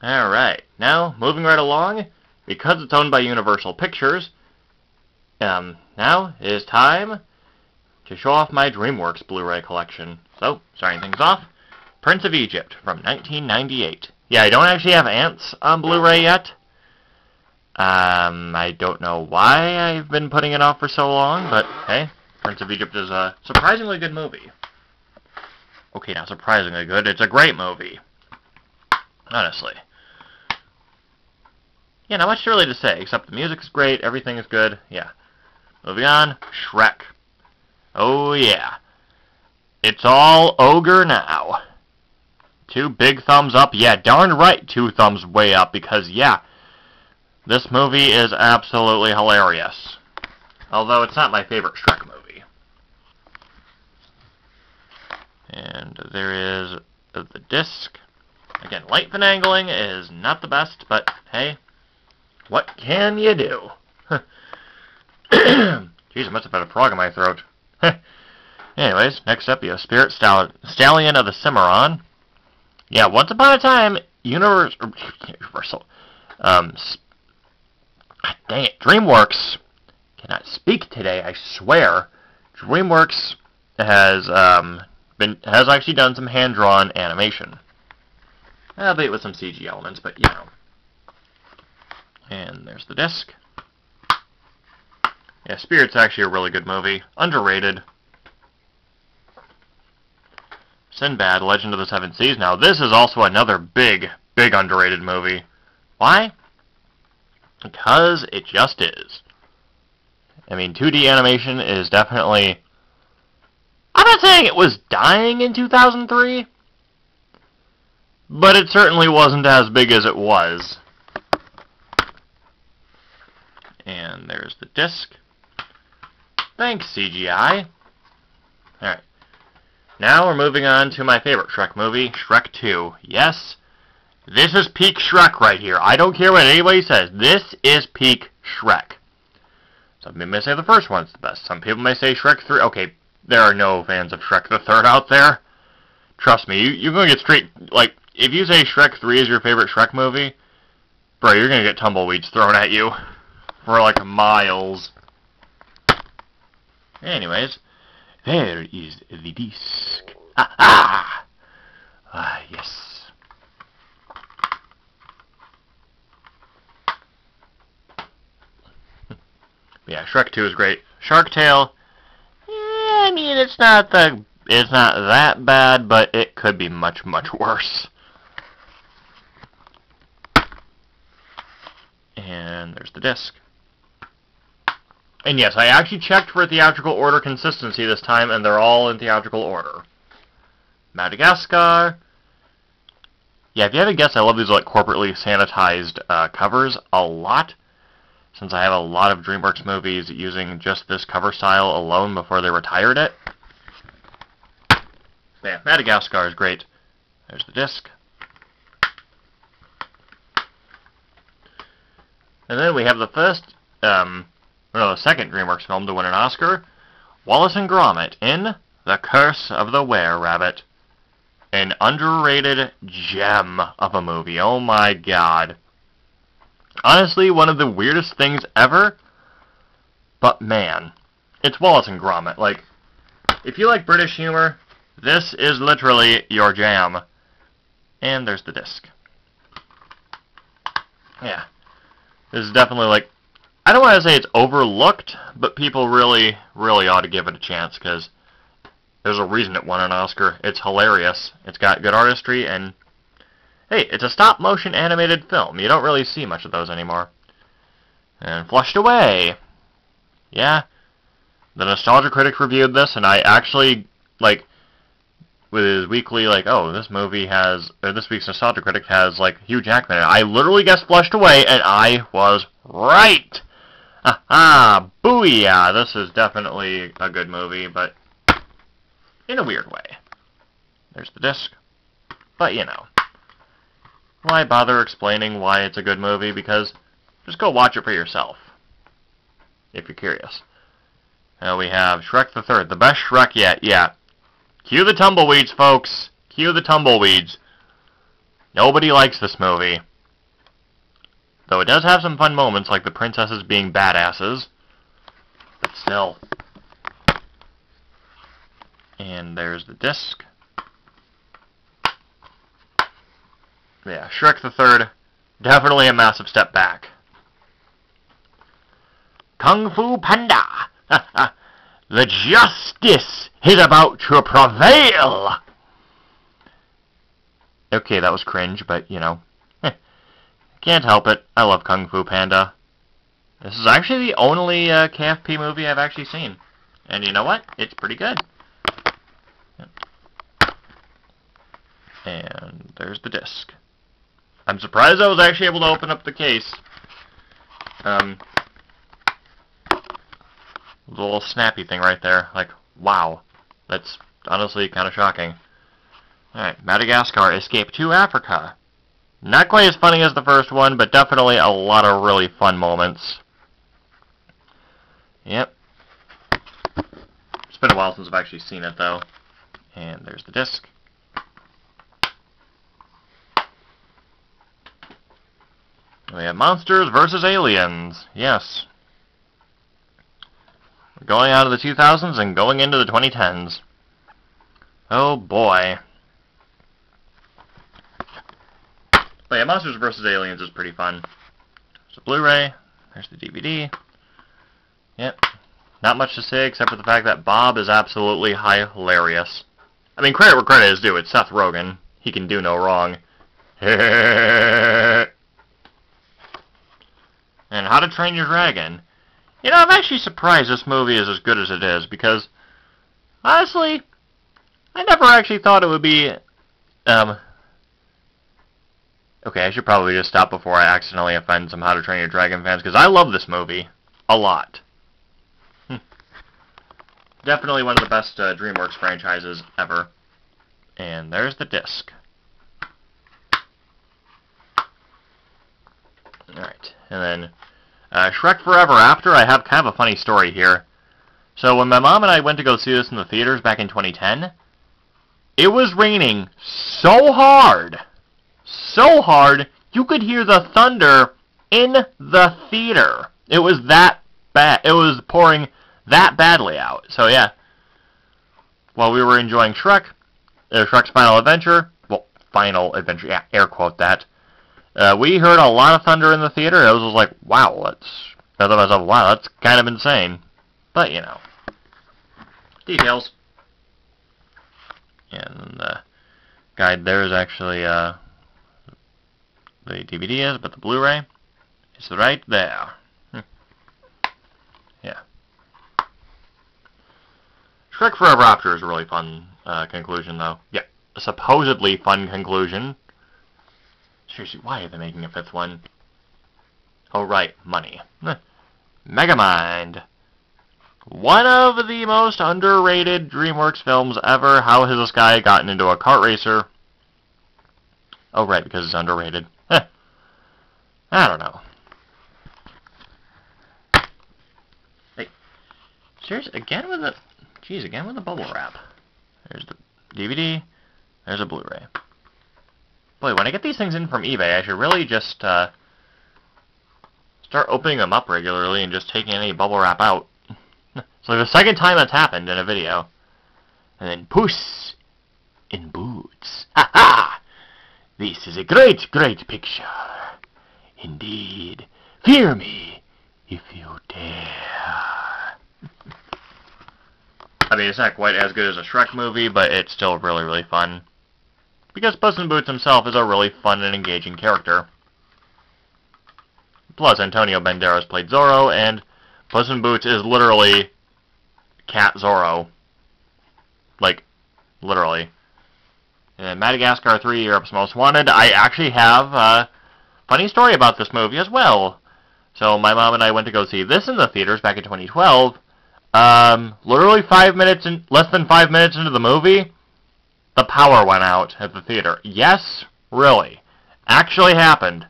Alright, now, moving right along, because it's owned by Universal Pictures, now it is time to show off my DreamWorks Blu-ray collection. So, starting things off, Prince of Egypt from 1998. Yeah, I don't actually have Ants on Blu-ray yet. I don't know why I've been putting it off for so long, but hey, Prince of Egypt is a surprisingly good movie. Okay, not surprisingly good, it's a great movie. Honestly. Yeah, not much really to say, except the music's great, everything is good, yeah. Moving on, Shrek. Oh yeah. It's all ogre now. 2 big thumbs up, yeah, darn right 2 thumbs way up, because yeah, this movie is absolutely hilarious. Although it's not my favorite Shrek movie. And there is the disc. Again, light finagling is not the best, but hey, what can you do? Jeez, I must have had a frog in my throat. Anyways, next up, you have Spirit Stallion of the Cimarron. Yeah, once upon a time, Universal, dang it, DreamWorks, cannot speak today, I swear. DreamWorks has actually done some hand-drawn animation. Albeit with some CG elements, but you know. And there's the disc. Yeah, Spirit's actually a really good movie. Underrated. Sinbad, Legend of the Seven Seas. Now, this is also another big underrated movie. Why? Because it just is. I mean, 2D animation is definitely... I'm not saying it was dying in 2003, but it certainly wasn't as big as it was. And there's the disc. Thanks, CGI. Alright. Now we're moving on to my favorite Shrek movie, Shrek 2. Yes, this is peak Shrek right here. I don't care what anybody says. This is peak Shrek. Some people may say the first one's the best. Some people may say Shrek 3. Okay, there are no fans of Shrek the Third out there. Trust me, you're going to get straight... Like, if you say Shrek 3 is your favorite Shrek movie, bro, you're going to get tumbleweeds thrown at you for, like, miles. Anyways, there is the disc. Ah, yes. Yeah, Shrek 2 is great. Shark Tale, I mean, it's not that bad, but it could be much worse. And there's the disc. And yes, I actually checked for theatrical order consistency this time, and they're all in theatrical order. Madagascar. Yeah, if you haven't guessed, I love these like corporately sanitized covers a lot, since I have a lot of DreamWorks movies using just this cover style alone before they retired it. Yeah, Madagascar is great. There's the disc. And then we have the second DreamWorks film to win an Oscar, Wallace and Gromit in The Curse of the Were-Rabbit. An underrated gem of a movie. Oh my god. Honestly, one of the weirdest things ever, but man, it's Wallace and Gromit. Like, if you like British humor, this is literally your jam. And there's the disc. Yeah. This is definitely like, I don't want to say it's overlooked, but people really ought to give it a chance, because there's a reason it won an Oscar. It's hilarious. It's got good artistry, and hey, it's a stop-motion animated film. You don't really see much of those anymore. And Flushed Away. Yeah. The Nostalgia Critic reviewed this, and I actually, like, with his weekly, like, oh, this week's Nostalgia Critic has, like, Hugh Jackman in it. I literally guessed Flushed Away, and I was right! Aha! Booyah! This is definitely a good movie, but in a weird way. There's the disc. But, you know, why bother explaining why it's a good movie? Because just go watch it for yourself, if you're curious. Now we have Shrek the Third, the best Shrek yet. Yeah. Cue the tumbleweeds, folks. Cue the tumbleweeds. Nobody likes this movie. Though it does have some fun moments, like the princesses being badasses. But still. And there's the disc. Yeah, Shrek the Third, definitely a massive step back. Kung Fu Panda! The justice is about to prevail! Okay, that was cringe, but, you know. Can't help it. I love Kung Fu Panda. This is actually the only KFP movie I've actually seen. And you know what? It's pretty good. And there's the disc. I'm surprised I was actually able to open up the case. The little snappy thing right there. Like, wow. That's honestly kind of shocking. Alright, Madagascar, Escape to Africa. Not quite as funny as the first one, but definitely a lot of really fun moments. Yep. It's been a while since I've actually seen it, though. And there's the disc. We have Monsters vs. Aliens. Yes. We're going out of the 2000s and going into the 2010s. Oh boy. But yeah, Monsters vs. Aliens is pretty fun. There's the Blu-ray. There's the DVD. Yep. Not much to say except for the fact that Bob is absolutely hilarious. I mean, credit where credit is due. It's Seth Rogen. He can do no wrong. And How to Train Your Dragon. You know, I'm actually surprised this movie is as good as it is, because, honestly, I never actually thought it would be, okay, I should probably just stop before I accidentally offend some How to Train Your Dragon fans, because I love this movie a lot. Definitely one of the best DreamWorks franchises ever. And there's the disc. Alright, and then Shrek Forever After. I have kind of a funny story here. So when my mom and I went to go see this in the theaters back in 2010, it was raining so hard, you could hear the thunder in the theater. It was that bad. It was pouring that badly out. So yeah, while we were enjoying Shrek's Final Adventure, well, Final Adventure, yeah, air quote that, we heard a lot of thunder in the theater. I was like, wow, I thought to myself, wow, that's kind of insane. But, you know, details. And the guide there is actually, the DVD is, but the Blu-ray is right there. Yeah. Shrek Forever After is a really fun conclusion, though. Yeah, a supposedly fun conclusion. Seriously, why are they making a fifth one? Oh, right, money. Megamind. One of the most underrated DreamWorks films ever. How has this guy gotten into a kart racer? Oh, right, because it's underrated. I don't know. Hey, seriously, again with the... Jeez, again with the bubble wrap. There's the DVD. There's a Blu-ray. Boy, when I get these things in from eBay, I should really just start opening them up regularly and just taking any bubble wrap out. It's like the second time that's happened in a video. And then Puss in Boots. Ha ha! This is a great, great picture. Indeed. Fear me if you dare. I mean, it's not quite as good as a Shrek movie, but it's still really, really fun. Because Puss in Boots himself is a really fun and engaging character. Plus, Antonio Banderas played Zorro, and Puss in Boots is literally Cat Zorro. Like, literally. And Madagascar 3, Europe's Most Wanted. I actually have a funny story about this movie as well. So, my mom and I went to go see this in the theaters back in 2012. Literally less than 5 minutes into the movie, the power went out at the theater. Yes, really. Actually happened.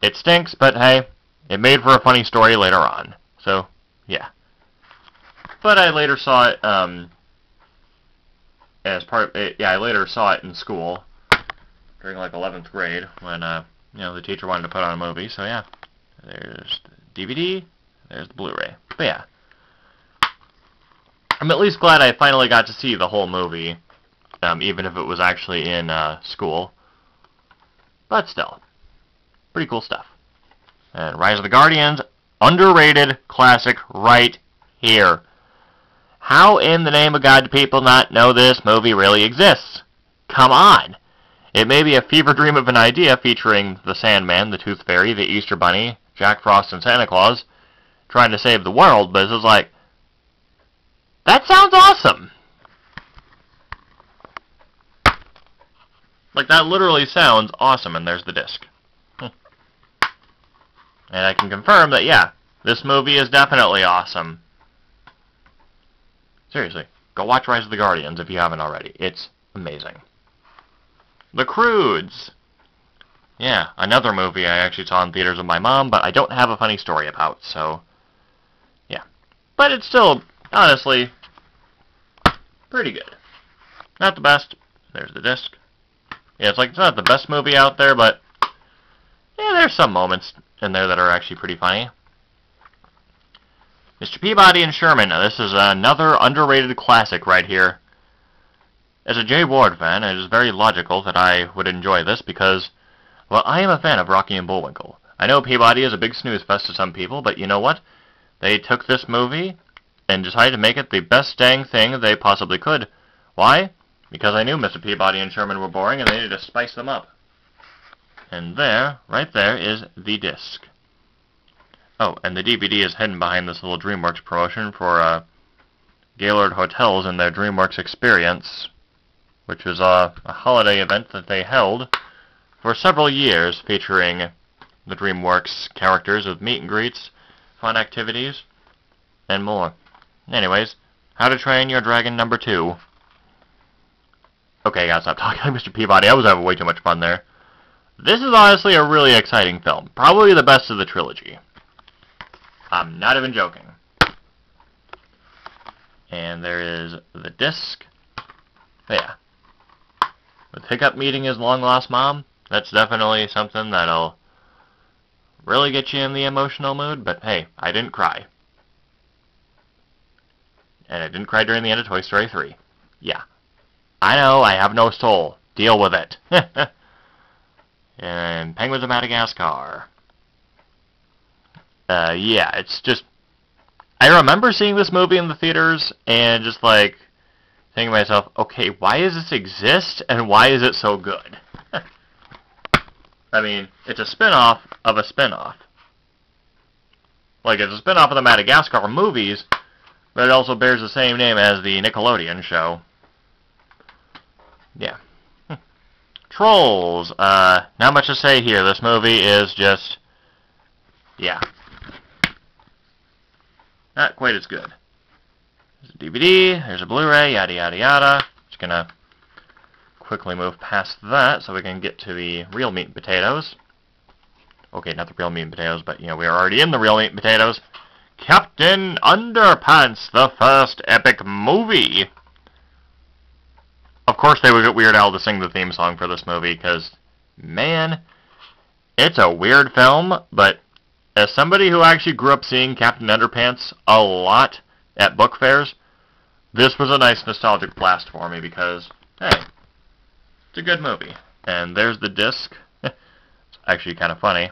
It stinks, but hey, it made for a funny story later on. So, yeah. But I later saw it, as part of it, yeah, I later saw it in school, during like 11th grade, when, you know, the teacher wanted to put on a movie, so yeah. There's the DVD, there's the Blu-ray. But yeah. I'm at least glad I finally got to see the whole movie, even if it was actually in school. But still, pretty cool stuff. And Rise of the Guardians, underrated classic right here. How in the name of God do people not know this movie really exists? Come on! It may be a fever dream of an idea featuring the Sandman, the Tooth Fairy, the Easter Bunny, Jack Frost, and Santa Claus trying to save the world, but it's like, that sounds awesome! Like, that literally sounds awesome, and there's the disc. And I can confirm that, yeah, this movie is definitely awesome. Seriously, go watch Rise of the Guardians if you haven't already. It's amazing. The Croods! Yeah, another movie I actually saw in theaters with my mom, but I don't have a funny story about, so, yeah. But it's still, honestly, pretty good. Not the best. There's the disc. Yeah, it's like, it's not the best movie out there, but, yeah, there's some moments in there that are actually pretty funny. Mr. Peabody and Sherman. Now, this is another underrated classic right here. As a Jay Ward fan, it is very logical that I would enjoy this because, well, I am a fan of Rocky and Bullwinkle. I know Peabody is a big snooze fest to some people, but you know what? They took this movie and decided to make it the best dang thing they possibly could. Why? Because I knew Mr. Peabody and Sherman were boring and they needed to spice them up. And there, right there, is the disc. Oh, and the DVD is hidden behind this little DreamWorks promotion for Gaylord Hotels and their DreamWorks Experience, which was a holiday event that they held for several years featuring the DreamWorks characters with meet and greets, fun activities, and more. Anyways, How to Train Your Dragon #2. Okay, I gotta stop talking like Mr. Peabody. I was having way too much fun there. This is honestly a really exciting film. Probably the best of the trilogy. I'm not even joking. And there is the disc. Yeah. With Hiccup meeting his long-lost mom, that's definitely something that'll really get you in the emotional mood, but hey, I didn't cry. And I didn't cry during the end of Toy Story 3. Yeah. I know, I have no soul. Deal with it. And Penguins of Madagascar. Yeah, it's just... I remember seeing this movie in the theaters and just, like, thinking to myself, okay, why does this exist and why is it so good? I mean, it's a spin-off of a spin-off. Like, it's a spin-off of the Madagascar movies, but it also bears the same name as the Nickelodeon show. Yeah. Trolls. Not much to say here. This movie is just... yeah. Not quite as good. There's a DVD, there's a Blu-ray, yada yada yada. Just gonna quickly move past that so we can get to the real meat and potatoes. Okay, not the real meat and potatoes, but, you know, we are already in the real meat and potatoes. Captain Underpants, the first epic movie. Of course they would get Weird Al to sing the theme song for this movie, because, man, it's a weird film, but as somebody who actually grew up seeing Captain Underpants a lot at book fairs, this was a nice nostalgic blast for me, because, hey, it's a good movie. And there's the disc. It's actually kind of funny.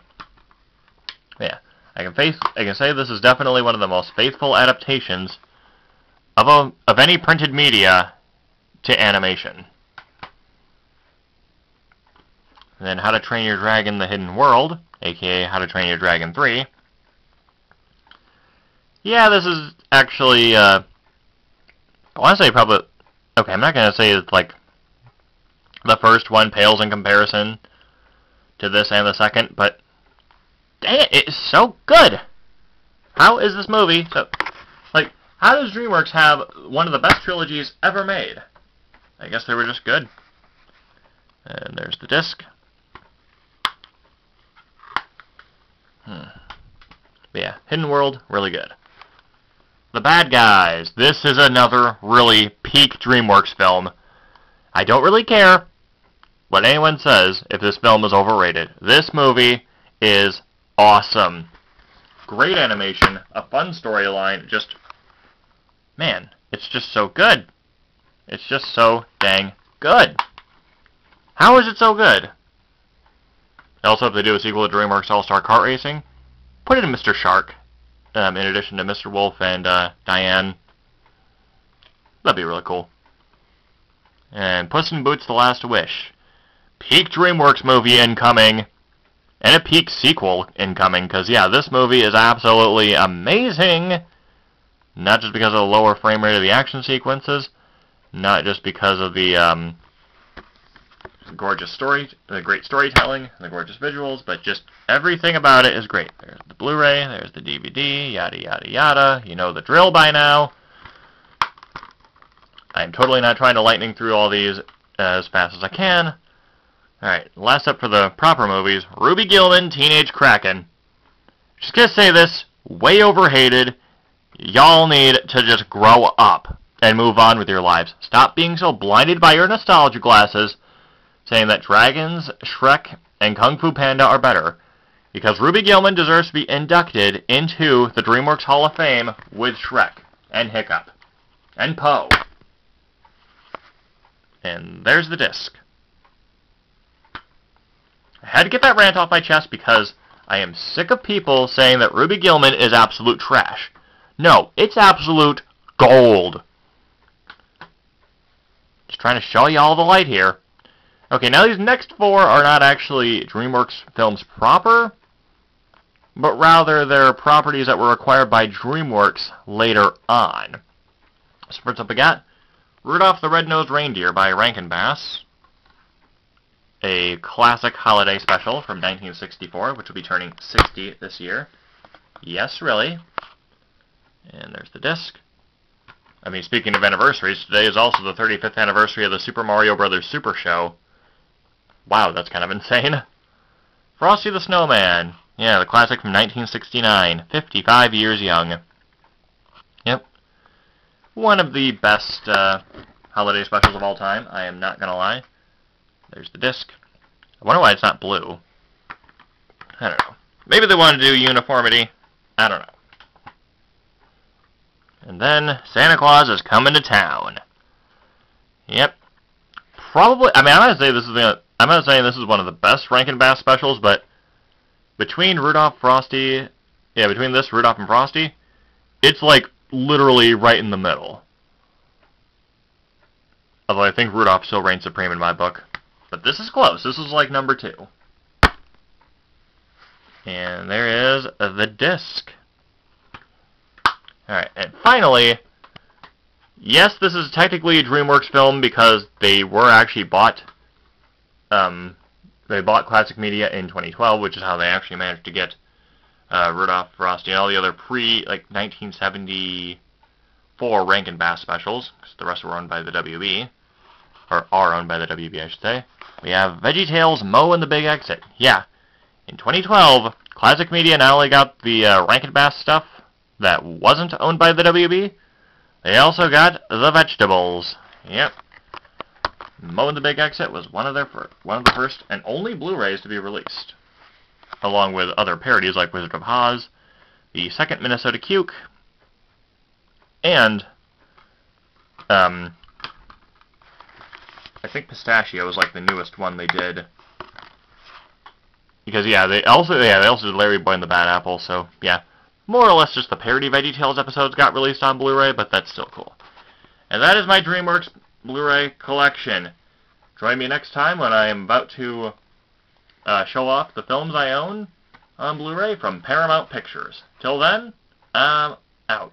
Yeah, I can say this is definitely one of the most faithful adaptations of any printed media to animation. And then How to Train Your Dragon: The Hidden World, aka How to Train Your Dragon 3. Yeah, this is actually, I want to say probably, okay, I'm not going to say it's like the first one pales in comparison to this and the second, but dang it, it's so good! How is this movie so, like, how does DreamWorks have one of the best trilogies ever made? I guess they were just good. And there's the disc. But yeah, Hidden World, really good. The Bad Guys. This is another really peak DreamWorks film. I don't really care what anyone says if this film is overrated. This movie is awesome. Great animation, a fun storyline, just, man, it's just so good. It's just so dang good. How is it so good? Also, if they do a sequel to DreamWorks All-Star Kart Racing, put it in Mr. Shark, in addition to Mr. Wolf and Diane. That'd be really cool. And Puss in Boots: The Last Wish. Peak DreamWorks movie incoming. And a peak sequel incoming, because, yeah, this movie is absolutely amazing. Not just because of the lower frame rate of the action sequences, not just because of the gorgeous story, the great storytelling, the gorgeous visuals, but just everything about it is great. There's the Blu-ray, there's the DVD, yada yada yada. You know the drill by now. I'm totally not trying to lightning through all these as fast as I can. Alright, last up for the proper movies, Ruby Gillman, Teenage Kraken. Just gonna say this, way overhated. Y'all need to just grow up and move on with your lives. Stop being so blinded by your nostalgia glasses, saying that Dragons, Shrek, and Kung Fu Panda are better. Because Ruby Gillman deserves to be inducted into the DreamWorks Hall of Fame with Shrek, and Hiccup, and Poe. And there's the disc. I had to get that rant off my chest because I am sick of people saying that Ruby Gillman is absolute trash. No, it's absolute gold. Just trying to show you all the light here. Okay, now these next four are not actually DreamWorks films proper, but rather they're properties that were acquired by DreamWorks later on. So first up we got Rudolph the Red-Nosed Reindeer by Rankin Bass. A classic holiday special from 1964, which will be turning 60 this year. Yes, really. And there's the disc. I mean, speaking of anniversaries, today is also the 35th anniversary of the Super Mario Bros. Super Show. Wow, that's kind of insane. Frosty the Snowman. Yeah, the classic from 1969. 55 years young. Yep. One of the best holiday specials of all time, I am not going to lie. There's the disc. I wonder why it's not blue. I don't know. Maybe they wanted to do uniformity. I don't know. And then Santa Claus is coming to town. Yep. Probably. I mean, I'm not saying this is one of the best Rankin Bass specials, but between Rudolph, Frosty, between this Rudolph and Frosty, it's like literally right in the middle. Although I think Rudolph still reigns supreme in my book. But this is close. This is like number 2. And there is the disc. Alright, and finally, yes, this is technically a DreamWorks film because they were actually bought, Classic Media in 2012, which is how they actually managed to get Rudolph, Frosty, and all the other pre-1974 Rankin Bass specials, because the rest were owned by the WB, or are owned by the WB, I should say. We have VeggieTales, Moe, and the Big Exit. Yeah, in 2012, Classic Media not only got the Rankin Bass stuff that wasn't owned by the WB, they also got the vegetables. Yep. Moe and the Big Exit was one of the first and only Blu-rays to be released, along with other parodies like Wizard of Oz, the second Minnesota Cuke, and I think Pistachio was like the newest one they did. Because they also did Larry Boy and the Bad Apple, so yeah. More or less just the parody VeggieTales episodes got released on Blu-ray, but that's still cool. And that is my DreamWorks Blu-ray collection. Join me next time when I am about to show off the films I own on Blu-ray from Paramount Pictures. Till then, I'm out.